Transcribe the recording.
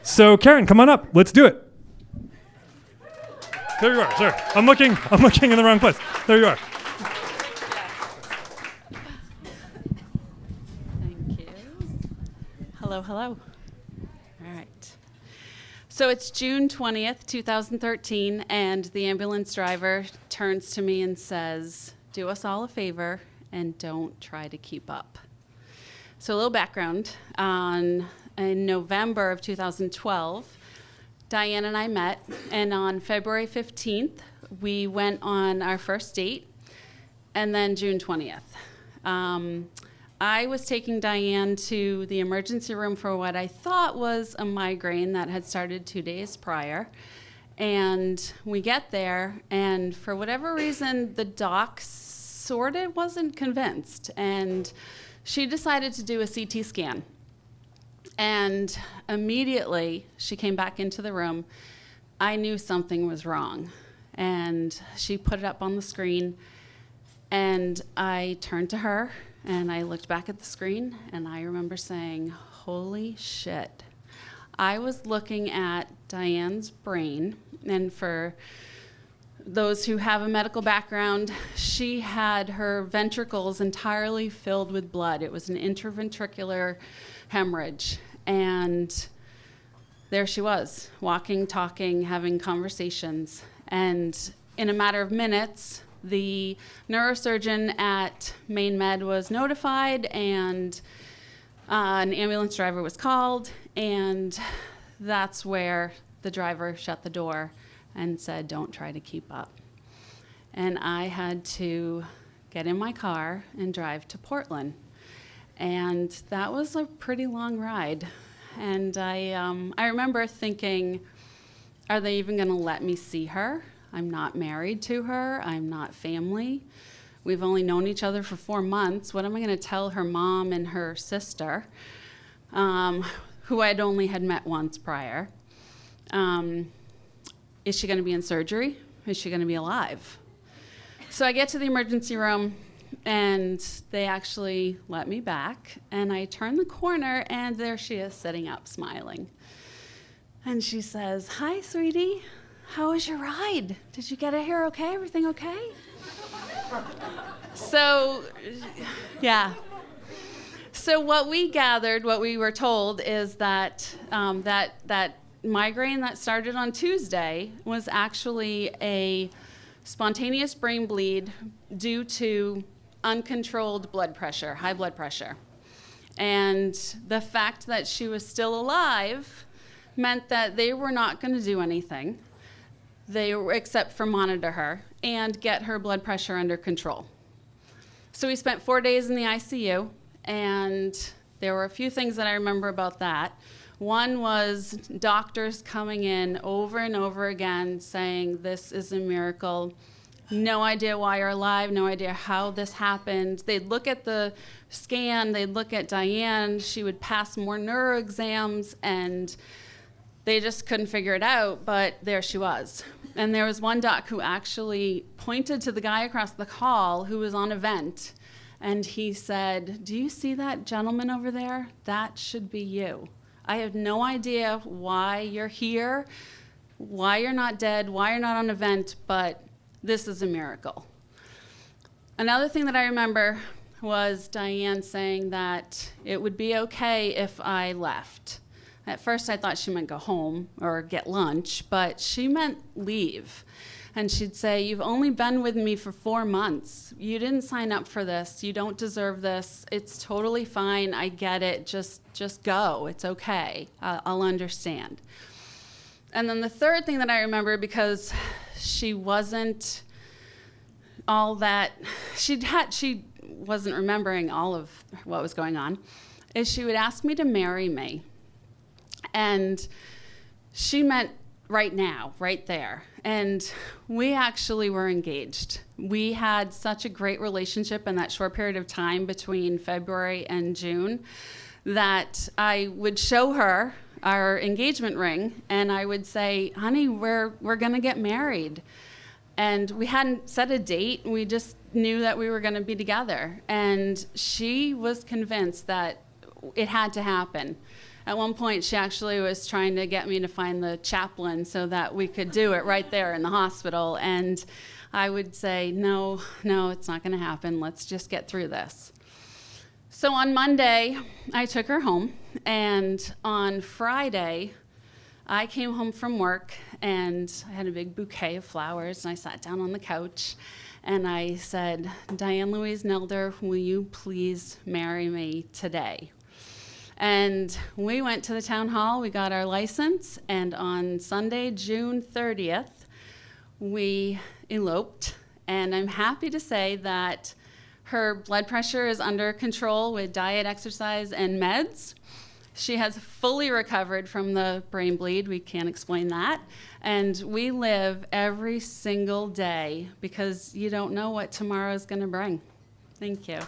So Karen, come on up. Let's do it. There you are. Sorry, I'm looking in the wrong place. There you are. Thank you. Hello. All right. So it's June 20th, 2013, and the ambulance driver turns to me and says, "Do us all a favor and don't try to keep up." So a little background. In November of 2012, Diane and I met, and on February 15th, we went on our first date, and then June 20th. I was taking Diane to the emergency room for what I thought was a migraine that had started 2 days prior, and we get there, and for whatever reason, the doc sort of wasn't convinced, and she decided to do a CT scan. And immediately, she came back into the room. I knew something was wrong. And she put it up on the screen. And I turned to her, and I looked back at the screen, and I remember saying, "Holy shit." I was looking at Diane's brain, and for those who have a medical background, she had her ventricles entirely filled with blood. It was an interventricular hemorrhage. And there she was, walking, talking, having conversations. And in a matter of minutes, the neurosurgeon at Maine Med was notified, and an ambulance driver was called, and that's where the driver shut the door and said, "Don't try to keep up." And I had to get in my car and drive to Portland. And that was a pretty long ride. And I remember thinking, are they even going to let me see her? I'm not married to her. I'm not family. We've only known each other for 4 months. What am I going to tell her mom and her sister, who I'd only had met once prior? Is she going to be in surgery? Is she going to be alive? So I get to the emergency room, and they actually let me back, and I turn the corner, and there she is sitting up smiling. And she says, "Hi, sweetie. How was your ride? Did you get here okay? Everything okay?" So, yeah. So what we gathered, what we were told, is that that migraine that started on Tuesday was actually a spontaneous brain bleed due to uncontrolled blood pressure, high blood pressure. And the fact that she was still alive meant that they were not going to do anything except for monitor her and get her blood pressure under control. So we spent 4 days in the ICU, and there were a few things that I remember about that. One was doctors coming in over and over again saying, "This is a miracle. No idea why you're alive, no idea how this happened." They'd look at the scan, they'd look at Diane, she would pass more neuro exams, and they just couldn't figure it out, but there she was. And there was one doc who actually pointed to the guy across the hall who was on a vent, and he said, "Do you see that gentleman over there? That should be you. I have no idea why you're here, why you're not dead, why you're not on a vent, but this is a miracle." Another thing that I remember was Diane saying that it would be okay if I left. At first I thought she meant go home or get lunch, but she meant leave. And she'd say, "You've only been with me for 4 months. You didn't sign up for this. You don't deserve this. It's totally fine. I get it. Just go. It's okay. I'll understand." And then the third thing that I remember, because she wasn't all that, she wasn't remembering all of what was going on, is she would ask me to marry me. And she meant right now, right there. And we actually were engaged. We had such a great relationship in that short period of time between February and June that I would show her our engagement ring, and I would say, "Honey, we're gonna get married." And we hadn't set a date. We just knew that we were gonna be together. And she was convinced that it had to happen. At one point, she actually was trying to get me to find the chaplain so that we could do it right there in the hospital. And I would say, no, it's not going to happen. Let's just get through this. So on Monday, I took her home. And on Friday, I came home from work, and I had a big bouquet of flowers, and I sat down on the couch, and I said, Diane Louise Nelder, will you please marry me today? And we went to the town hall, we got our license, and on Sunday, June 30th, we eloped. And I'm happy to say that her blood pressure is under control with diet, exercise, and meds. She has fully recovered from the brain bleed. We can't explain that. And we live every single day because you don't know what tomorrow is going to bring. Thank you.